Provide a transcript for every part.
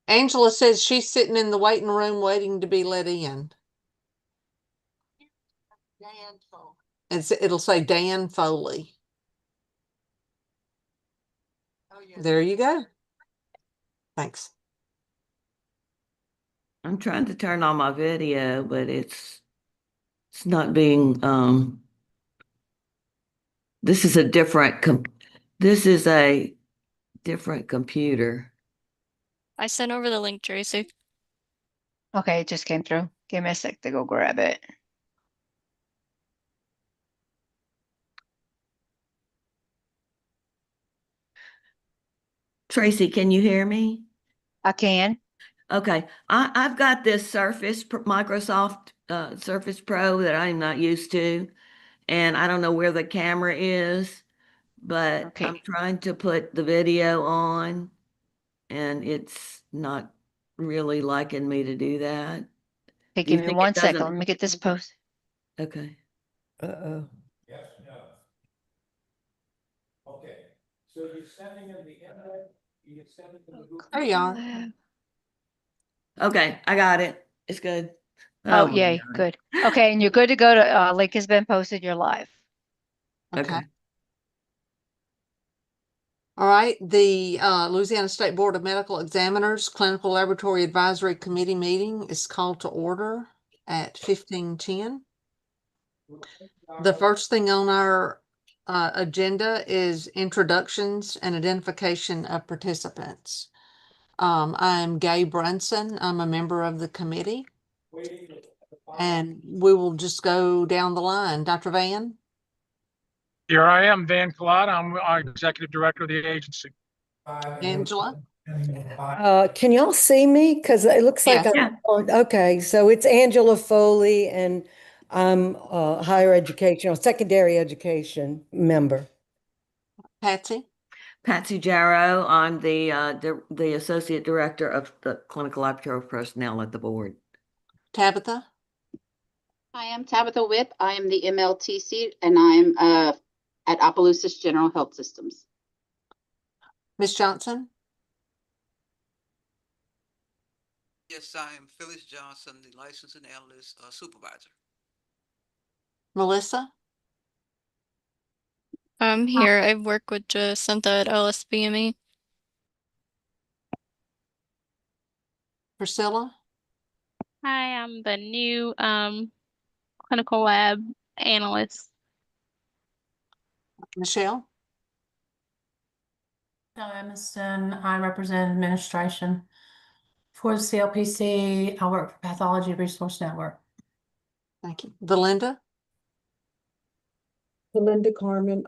Angela says she's sitting in the waiting room waiting to be let in. It'll say Dan Foley. Oh, yeah. There you go. Thanks. I'm trying to turn on my video, but it's not being, this is a different computer. I sent over the link, Tracy. Okay, it just came through. Give me a sec to go grab it. Tracy, can you hear me? I can. Okay, I've got this Microsoft Surface Pro that I'm not used to, and I don't know where the camera is, but Okay. I'm trying to put the video on, and it's not really liking me to do that. Okay, Do you give me think one it second. doesn't- Let me get this post. Okay. Uh-oh. Yes, no. Okay, so you're sending in the internet, you're sending in the Google. There you are. Okay, I got it. It's good. Oh, my yay, God. good. Okay, and you're good to go to, link has been posted, you're live. Okay. All right, the Louisiana State Board of Medical Examiners Clinical Laboratory Advisory Committee meeting is called to order at 15:10. The first thing on our agenda is introductions and identification of participants. I'm Gay Brunson. I'm a member of the committee. And we will just go down the line. Dr. Van? Here I am, Van Collada. I'm our executive director of the agency. Angela? Can y'all see me? Because it looks like Yes. okay, so it's Angela Foley, and I'm a higher education or secondary education member. Patsy? Patsy Jarrow. I'm the associate director of the clinical laboratory personnel at the board. Tabitha? I am Tabitha Whip. I am the MLTC, and I'm at Opelousas General Health Systems. Ms. Johnson? Yes, I am Phyllis Johnson, the licensing analyst supervisor. Melissa? I'm here. I work with Jacinta at LSBME. Priscilla? Hi, I'm the new clinical lab analyst. Michelle? Emerson. I represent administration for the CLPC. I work for Pathology Resource Network. Thank you. Belinda? Belinda Carmen,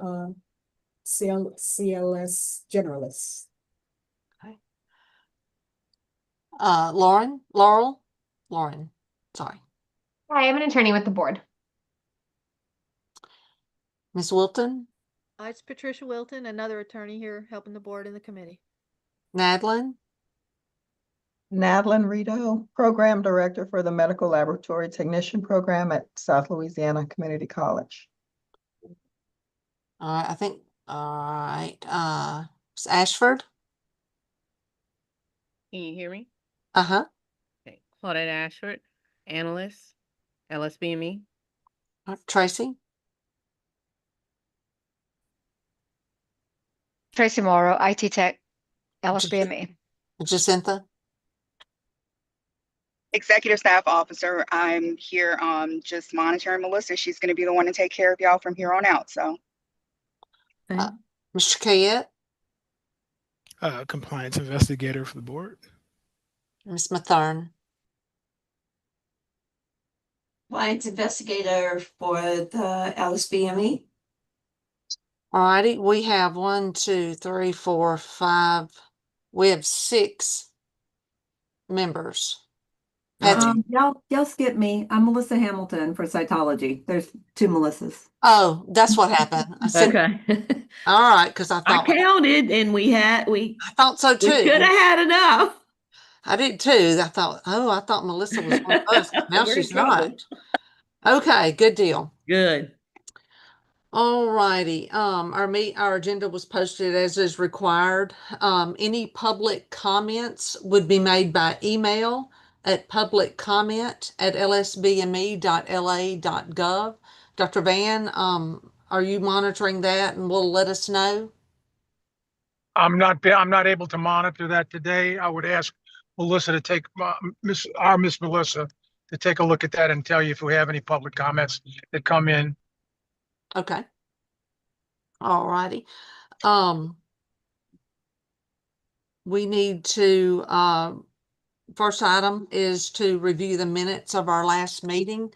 CLS generalist. Okay. Laurel? Lauren, sorry. Hi, I'm an attorney with the board. Ms. Wilton? It's Patricia Wilton, another attorney here helping the board and the committee. Nadlin? Nadlin Rito, Program Director for the Medical Laboratory Technician Program at South Louisiana Community College. All right, I think, all right. Ms. Ashford? Can you hear me? Uh-huh. Okay. Claudette Ashford, analyst, LSBME. Tracy? Tracy Morrow, IT Tech, LSBME. Jacinta? Executive Staff Officer. I'm here just monitoring Melissa. She's going to be the one to take care of y'all from here on out. So, Mr. Kayette? Compliance investigator for the board. Ms. Mathern? Compliance investigator for the LSBME. All righty, we have 1, 2, 3, 4, 5. We have 6 members. Patsy? Y'all skip me. I'm Melissa Hamilton for cytology. There's 2 Melissas. Oh, that's what happened. I said, Okay. all right, because I thought I counted, and I thought so too. We could have had enough. I did too. I thought Melissa was one of us. Now she's not. Okay, good deal. Good. All righty, our agenda was posted as is required. Any public comments would be made by email at publiccomment@lsbme.la.gov. Dr. Van, are you monitoring that and will let us know? I'm not able to monitor that today. I would ask Melissa to take, Miss Melissa, to take a look at that and tell you if we have any public comments that come in. Okay. All righty. We need to, first item is to review the minutes of our last meeting.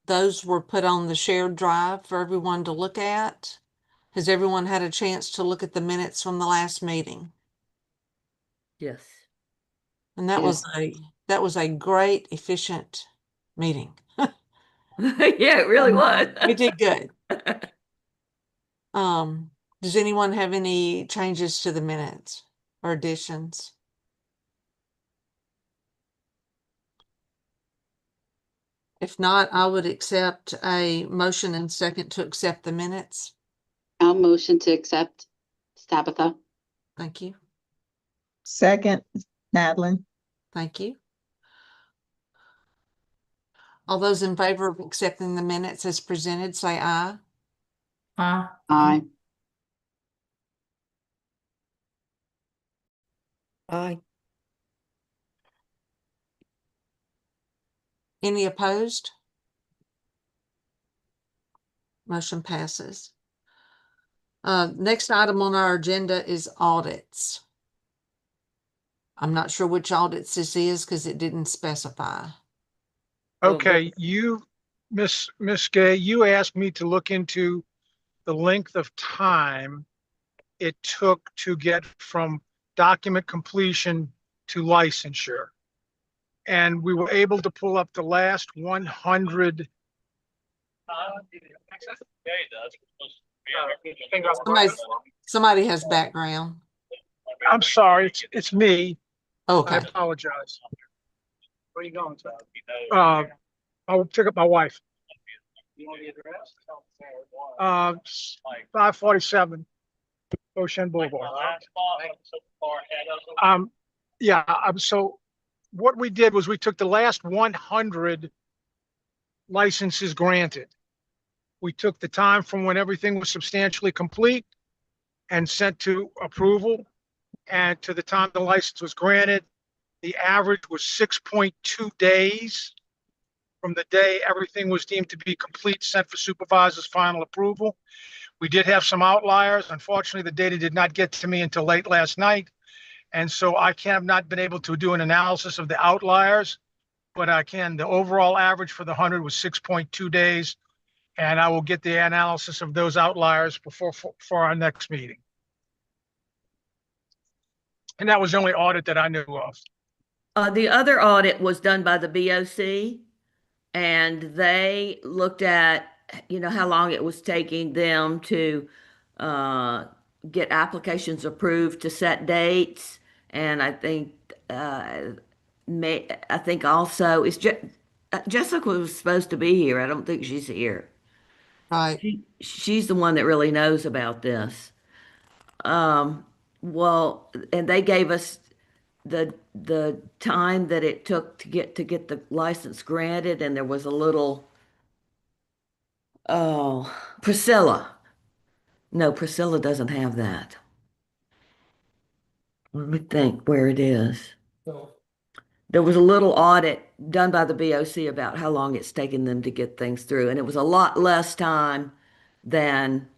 Those were put on the shared drive for everyone to look at. Has everyone had a chance to look at the minutes from the last meeting? Yes. And that was a great, efficient meeting. Yeah, it really was. We did good. Does anyone have any changes to the minutes or additions? If not, I would accept a motion and second to accept the minutes. I'll motion to accept. Tabitha. Thank you. Second, Madeline. Thank you. All those in favor of accepting the minutes as presented, say aye. Aye. Aye. Any opposed? Motion passes. Next item on our agenda is audits. I'm not sure which audits this is because it didn't specify. Okay, Miss Gay, you asked me to look into the length of time it took to get from document completion to licensure. And we were able to pull up the last 100. Somebody has background. I'm sorry, it's me. Okay. I apologize. Where are you going to? I'll pick up my wife. 547 Ocean Boulevard. So what we did was we took the last 100 licenses granted. We took the time from when everything was substantially complete and sent to approval, and to the time the license was granted. The average was 6.2 days from the day everything was deemed to be complete, sent for supervisor's final approval. We did have some outliers. Unfortunately, the data did not get to me until late last night. And so I have not been able to do an analysis of the outliers, but I can. The overall average for the 100 was 6.2 days. And I will get the analysis of those outliers for our next meeting. And that was the only audit that I knew of. The other audit was done by the BOC, and they looked at, how long it was taking them to get applications approved to set dates. And I think also Jessica was supposed to be here. I don't think she's here. Right. She's the one that really knows about this. Well, and they gave us the time that it took to get the license granted, and there was a little Priscilla. No, Priscilla doesn't have that. Let me think where it is. There was a little audit done by the BOC about how long it's taken them to get things through, and it was a lot less time than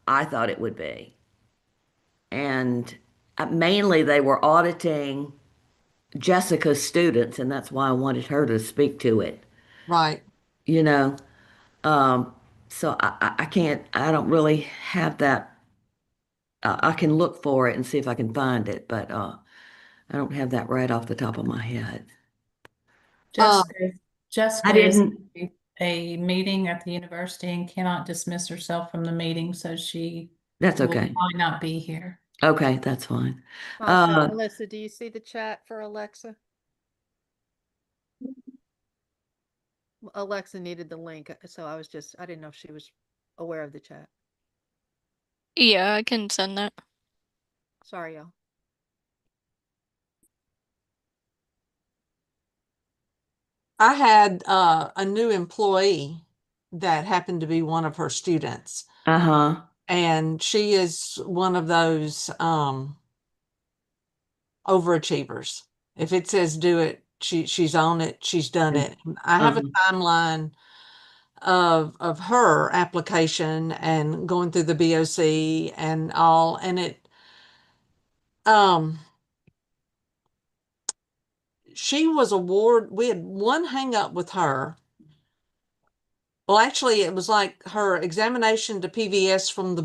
I thought it would be. And mainly they were auditing Jessica's students, and that's why I wanted her to speak to it. Right. So I don't really have that. I can look for it and see if I can find it, but I don't have that right off the top of my head. Jessica I didn't. is a meeting at the university and cannot dismiss herself from the meeting, so she That's will okay. probably not be here. Okay, that's fine. Melissa, do you see the chat for Alexa? Alexa needed the link, so I didn't know if she was aware of the chat. Yeah, I can send that. Sorry, y'all. I had a new employee that happened to be one of her students, Uh-huh. and she is one of those overachievers. If it says do it, she's on it, she's done it. I have a timeline of her application and going through the BOC and all, and it she was we had one hang up with her. Well, actually, it was like her examination to PVS from the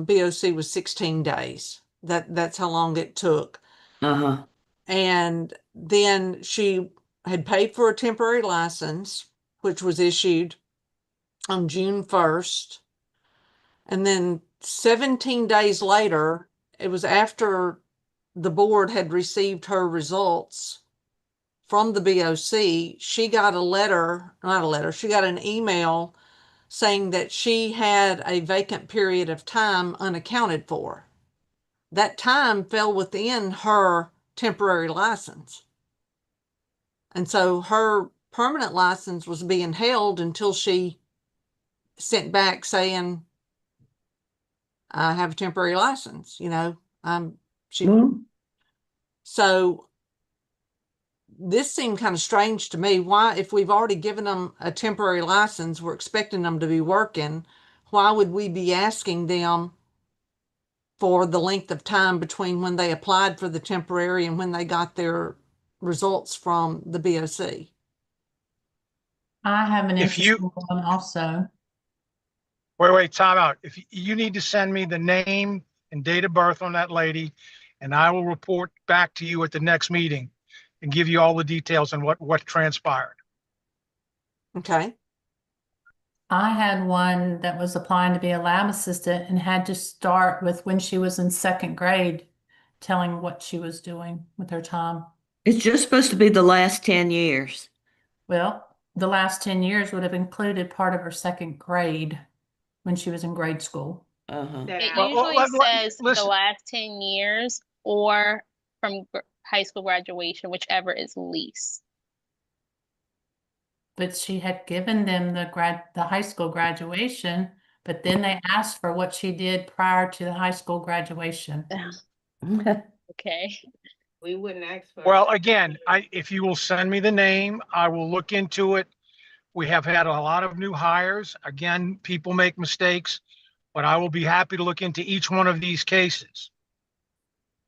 BOC was 16 days. That's how long it took. Uh-huh. And then she had paid for a temporary license, which was issued on June 1st. And then 17 days later, it was after the board had received her results from the BOC, she got she got an email saying that she had a vacant period of time unaccounted for. That time fell within her temporary license. And so her permanent license was being held until she sent back saying, I have a temporary license, So this seemed kind of strange to me. Why, if we've already given them a temporary license, we're expecting them to be working, why would we be asking them for the length of time between when they applied for the temporary and when they got their results from the BOC? I have an If you- interesting one also. Wait, time out. If you need to send me the name and date of birth on that lady, and I will report back to you at the next meeting and give you all the details on what transpired. Okay. I had one that was applying to be a lab assistant and had to start with when she was in second grade, telling what she was doing with her time. It's just supposed to be the last 10 years. Well, the last 10 years would have included part of her second grade when she was in grade school. Uh-huh. It Well, usually says the listen. last 10 years or from high school graduation, whichever is least. But she had given them the high school graduation, but then they asked for what she did prior to the high school graduation. Okay. We wouldn't ask for. Well, again, if you will send me the name, I will look into it. We have had a lot of new hires. Again, people make mistakes, but I will be happy to look into each one of these cases.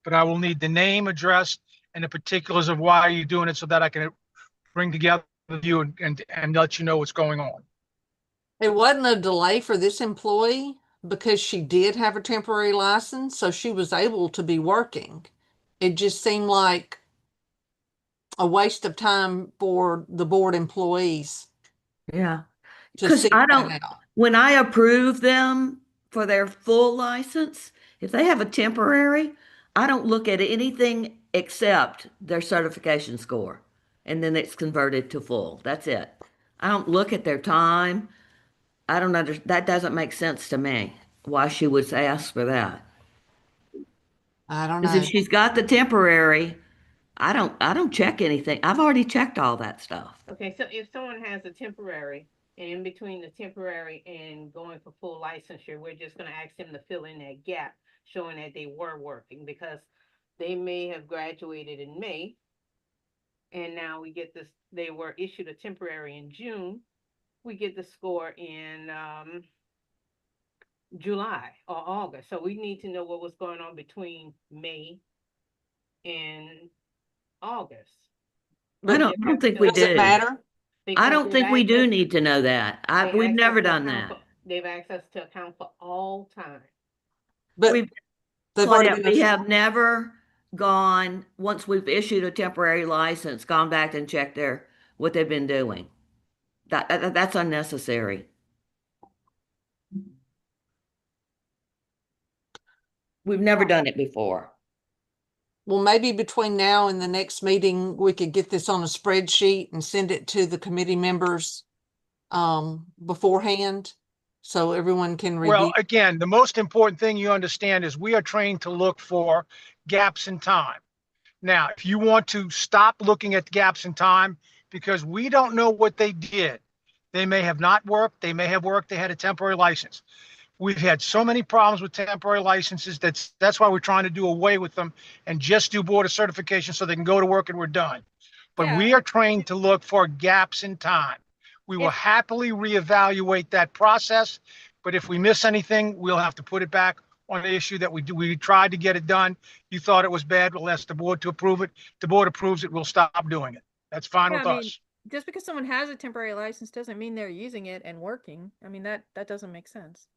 But I will need the name, address, and the particulars of why you're doing it so that I can bring together with you and let you know what's going on. It wasn't a delay for this employee because she did have a temporary license, so she was able to be working. It just seemed like a waste of time for the board employees. Yeah. To Because seek I that don't, out. when I approve them for their full license, if they have a temporary, I don't look at anything except their certification score. And then it's converted to full. That's it. I don't look at their time. I don't understand. That doesn't make sense to me, why she would ask for that. I don't Because know. if she's got the temporary, I don't check anything. I've already checked all that stuff. Okay, so if someone has a temporary, and in between the temporary and going for full licensure, we're just gonna ask them to fill in that gap, showing that they were working, because they may have graduated in May, and now we get this, they were issued a temporary in June, we get the score in July or August, so we need to know what was going on between May and August. I don't think we Does it do. matter? I don't think we do need to know that. We've never done that. They've asked us to account for all time. But Claudette, we have never gone, once we've issued a temporary license, gone back and checked what they've been doing. That's unnecessary. We've never done it before. Well, maybe between now and the next meeting, we could get this on a spreadsheet and send it to the committee members beforehand, so everyone can Well, review? again, the most important thing you understand is we are trained to look for gaps in time. Now, if you want to stop looking at gaps in time, because we don't know what they did. They may have not worked. They may have worked. They had a temporary license. We've had so many problems with temporary licenses. That's why we're trying to do away with them and just do board of certification so they can go to work and we're done. But Yeah. we are trained to look for gaps in time. We will If- happily reevaluate that process. But if we miss anything, we'll have to put it back on the issue that we tried to get it done. You thought it was bad. We'll ask the board to approve it. The board approves it. We'll stop doing it. That's fine Yeah, with I mean, us. just because someone has a temporary license doesn't mean they're using it and working. I mean, that doesn't make sense.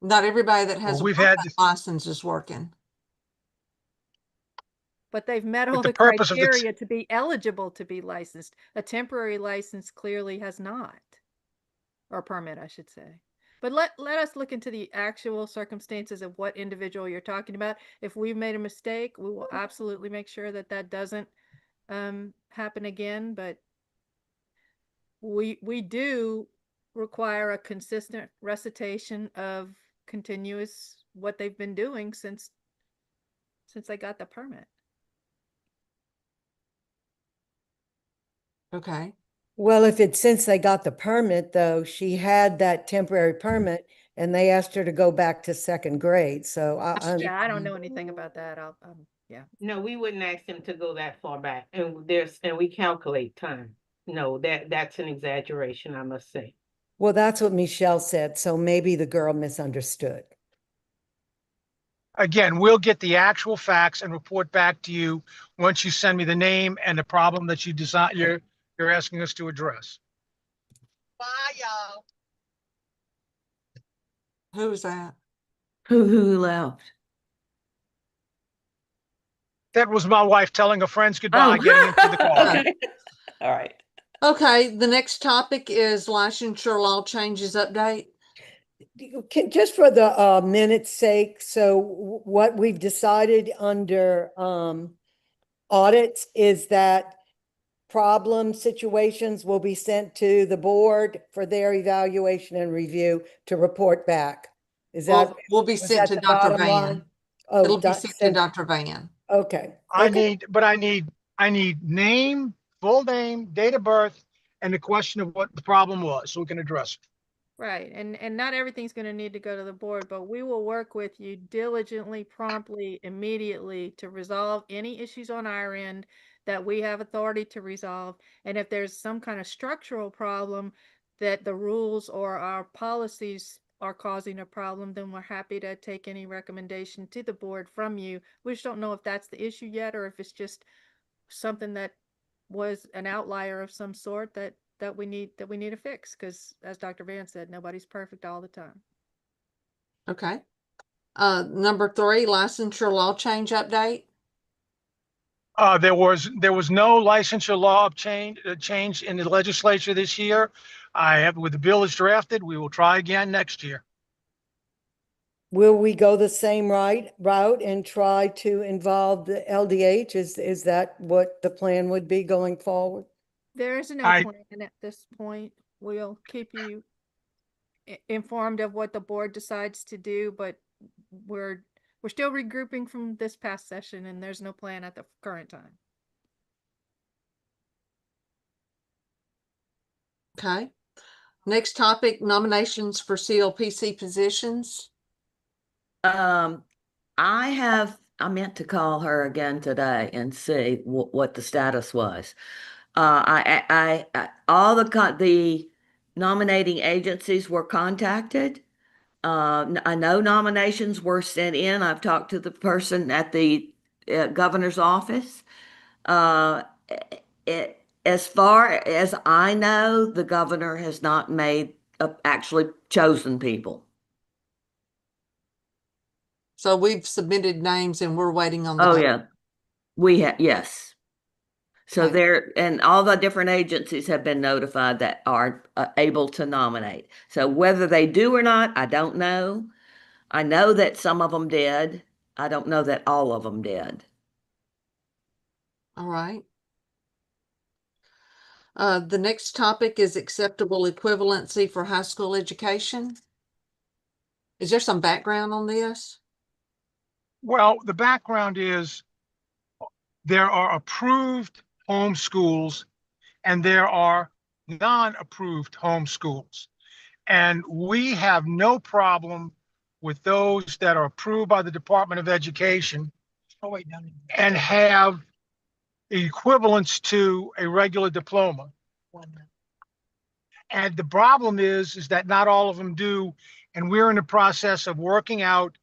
Not everybody that has Well, a we've had permanent this- license is working. But they've met But all the the purpose of the criteria to be eligible to be licensed. A temporary license clearly has not. Or permit, I should say. But let us look into the actual circumstances of what individual you're talking about. If we've made a mistake, we will absolutely make sure that that doesn't happen again. But we do require a consistent recitation of continuous what they've been doing since they got the permit. Okay. Well, if it's since they got the permit, though, she had that temporary permit and they asked her to go back to second grade. So Yeah, I don't know anything about that. Yeah. No, we wouldn't ask them to go that far back, and we calculate time. No, that's an exaggeration, I must say. well, that's what Michelle said. So maybe the girl misunderstood. Again, we'll get the actual facts and report back to you once you send me the name and the problem that you're asking us to address. Bye, y'all. Who's that? Who left? That was my wife telling her friends goodbye, Oh. getting into the car. Okay. All right. Okay, the next topic is licensure law changes update. Just for the minute's sake, so what we've decided under audits is that problem situations will be sent to the board for their evaluation and review to report back. Is that? Will be was sent that to the Dr. bottom line? Van. Oh, It'll be sent to Dr. Van. Okay. I Okay. need name, full name, date of birth, and the question of what the problem was so we can address it. Right. And not everything's going to need to go to the board, but we will work with you diligently, promptly, immediately to resolve any issues on our end that we have authority to resolve. And if there's some kind of structural problem that the rules or our policies are causing a problem, then we're happy to take any recommendation to the board from you. We just don't know if that's the issue yet, or if it's just something that was an outlier of some sort that we need to fix, because as Dr. Van said, nobody's perfect all the time. Okay. Number 3, licensure law change update. There was no licensure law change in the legislature this year. With the bill is drafted, we will try again next year. Will we go the same route and try to involve the LDH? Is that what the plan would be going forward? There is no plan at this point. We'll keep you informed of what the board decides to do, but we're still regrouping from this past session, and there's no plan at the current time. Okay. Next topic, nominations for CLPC positions. I meant to call her again today and see what the status was. All the nominating agencies were contacted. I know nominations were sent in. I've talked to the person at the governor's office. As far as I know, the governor has not actually chosen people. So we've submitted names and we're waiting on the. Oh, yeah. We have, yes. So Okay. and all the different agencies have been notified that are able to nominate. So whether they do or not, I don't know. I know that some of them did. I don't know that all of them did. All right. The next topic is acceptable equivalency for high school education. Is there some background on this? Well, the background is there are approved homeschools and there are non-approved homeschools. And we have no problem with those that are approved by the Department of Education and have equivalence to a regular diploma. And the problem is that not all of them do. And we're in the process of working out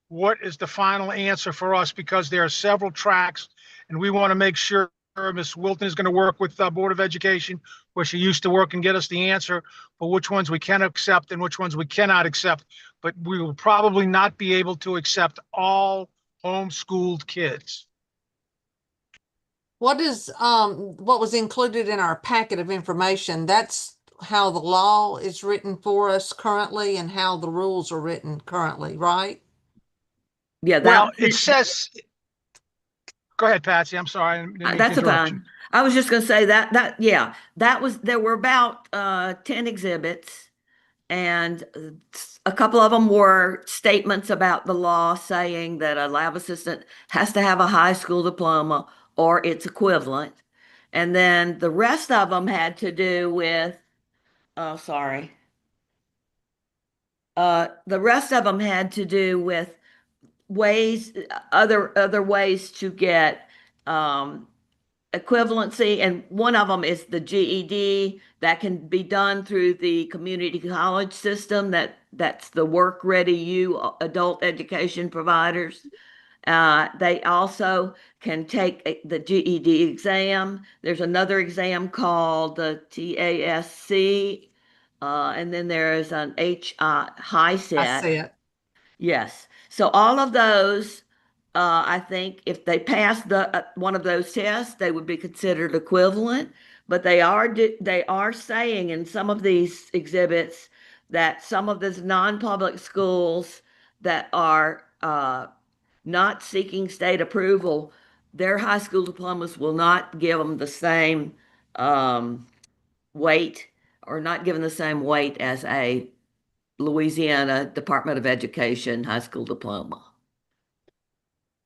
what is the final answer for us, because there are several tracks and we want to make sure Ms. Wilton is going to work with the Board of Education, where she used to work, and get us the answer for which ones we can accept and which ones we cannot accept. But we will probably not be able to accept all homeschooled kids. What is, what was included in our packet of information? That's how the law is written for us currently and how the rules are written currently, right? Yeah, Well, it says, go ahead, Patsy. I'm sorry. I didn't mean to that's interrupt you. fine. I was just going to say yeah, there were about 10 exhibits, and a couple of them were statements about the law saying that a lab assistant has to have a high school diploma or its equivalent. And then the rest of them had to do with, the rest of them had to do with ways, other ways to get equivalency, and one of them is the GED that can be done through the community college system. That's the Work Ready U adult education providers. They also can take the GED exam. There's another exam called the TASC, and then there is an HiSET. Yes. So all of those, I think if they pass the one of those tests, they would be considered equivalent. But they are saying in some of these exhibits that some of these non-public schools that are not seeking state approval, their high school diplomas will not give them the same weight, or not given the same weight as a Louisiana Department of Education high school diploma.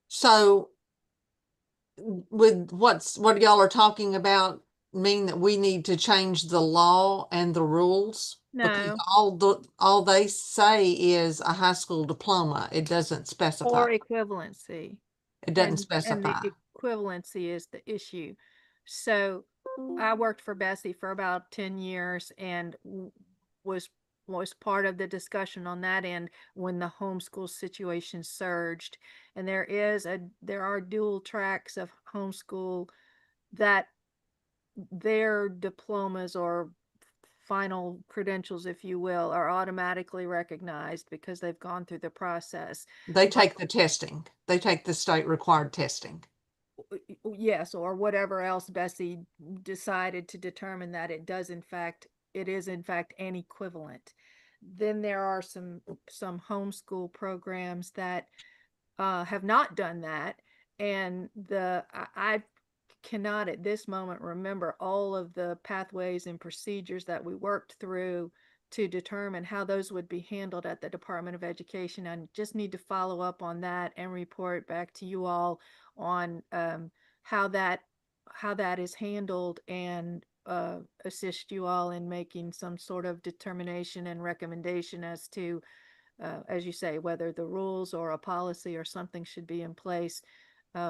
So with what y'all are talking about mean that we need to change the law and the rules? Because No. all they say is a high school diploma. It doesn't specify. Or equivalency. It doesn't And specify. the equivalency is the issue. So I worked for Bessie for about 10 years and was part of the discussion on that end when the homeschool situation surged. And there are dual tracks of homeschool that their diplomas or final credentials, if you will, are automatically recognized because they've gone through the process. They take the testing. They take the state required testing. Yes, or whatever else Bessie decided to determine that it is in fact an equivalent. Then there are some homeschool programs that have not done that, and I cannot at this moment remember all of the pathways and procedures that we worked through to determine how those would be handled at the Department of Education. I just need to follow up on that and report back to you all on how that is handled, and assist you all in making some sort of determination and recommendation as to, as you say, whether the rules or a policy or something should be in place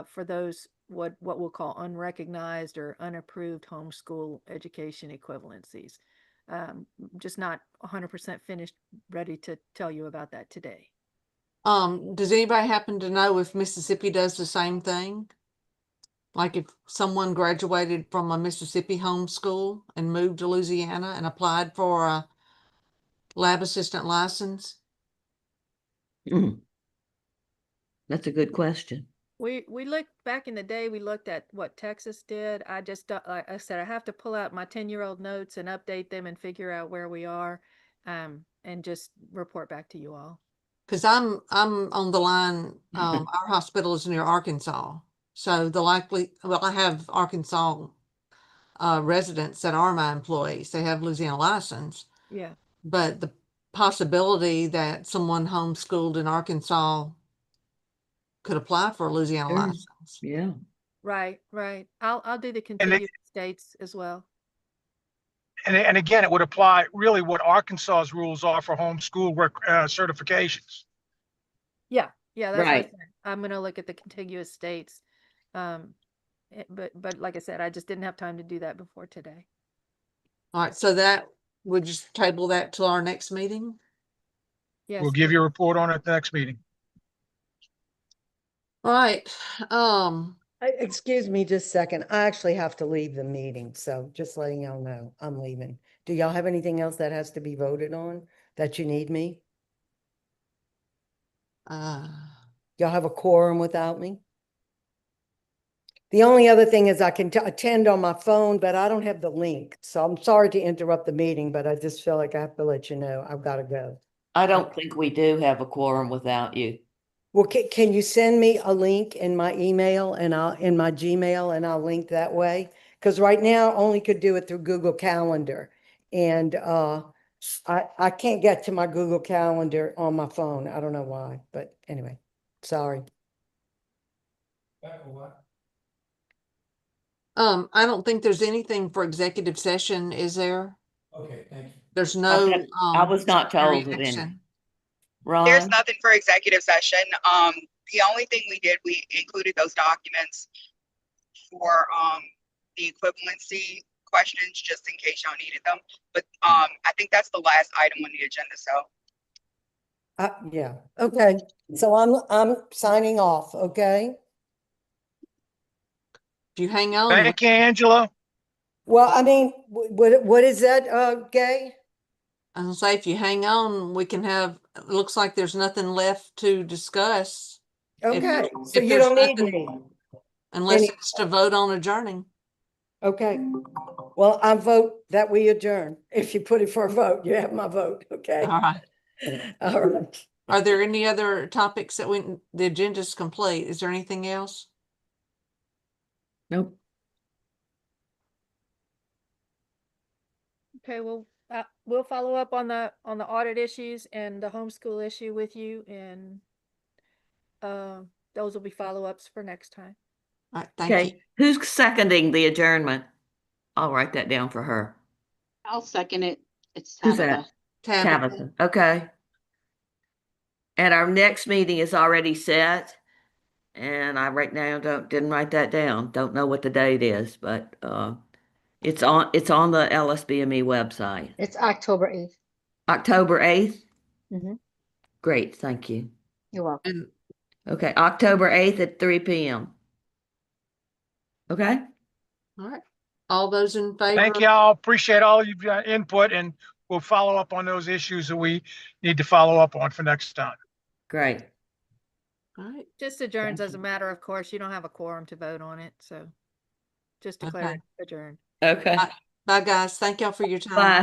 for those what we'll call unrecognized or unapproved homeschool education equivalencies. Just not 100% finished, ready to tell you about that today. Does anybody happen to know if Mississippi does the same thing? Like if someone graduated from a Mississippi homeschool and moved to Louisiana and applied for a lab assistant license? That's a good question. We looked back in the day, we looked at what Texas did. I just, like I said, I have to pull out my 10-year-old notes and update them and figure out where we are, and just report back to you all. Because I'm on the line, our hospital is near Arkansas. So I have Arkansas residents that are my employees. They have Louisiana license, Yeah. but the possibility that someone homeschooled in Arkansas could apply for a Louisiana Sure. license. Yeah. Right, right. I'll do the And contiguous states as well. and again, it would apply really what Arkansas's rules are for homeschool certifications. Yeah, yeah, that's what I Right. said. I'm gonna look at the contiguous states. But like I said, I just didn't have time to do that before today. All right, so that, would you table that till our next meeting? Yes. We'll give you a report on it at the next meeting. All right, Excuse me just a second. I actually have to leave the meeting, so just letting y'all know I'm leaving. Do y'all have anything else that has to be voted on that you need me? Y'all have a quorum without me? The only other thing is I can attend on my phone, but I don't have the link. So I'm sorry to interrupt the meeting, but I just feel like I have to let you know I've got to go. I don't think we do have a quorum without you. Well, can you send me a link in my email and in my Gmail, and I'll link that way? Because right now I only could do it through Google Calendar. And I can't get to my Google Calendar on my phone. I don't know why, but anyway, sorry. I don't think there's anything for executive session, is there? Okay, thank you. There's no. I was not told of any. action. There's Ron? nothing for executive session. The only thing we did, we included those documents for the equivalency questions, just in case y'all needed them. But I think that's the last item on the agenda, so. Yeah, okay. So I'm signing off, okay? If you hang on. Thank you, Angela. Well, I mean, what is that, Gay? I was gonna say, if you hang on, we can have, it looks like there's nothing left to discuss. Okay, If so you there's don't need nothing- me. Unless it's to vote on adjourning. Okay. Well, I vote that we adjourn. If you put it for a vote, you have my vote, okay? All right. All right. Are there any other topics that the agenda's complete? Is there anything else? Nope. Okay, well, we'll follow up on the audit issues and the homeschool issue with you, and those will be follow-ups for next time. All right, thank you. Okay, who's seconding the adjournment? I'll write that down for her. I'll second it. It's Who's Tabitha. that? Tabitha, okay. And our next meeting is already set. And I right now didn't write that down. Don't know what the date is, but it's on the LSBME website. It's October 8th. October 8th? Mm-hmm. Great, thank you. You're welcome. Okay, October 8th at 3 p.m. Okay? All right. All those in favor? Thank y'all. Appreciate all of your input, and we'll follow up on those issues that we need to follow up on for next time. Great. All right. Just adjourns as a matter of course. You don't have a quorum to vote on it, so just declare it adjourned. Okay. Bye, guys. Thank y'all for your time. Bye.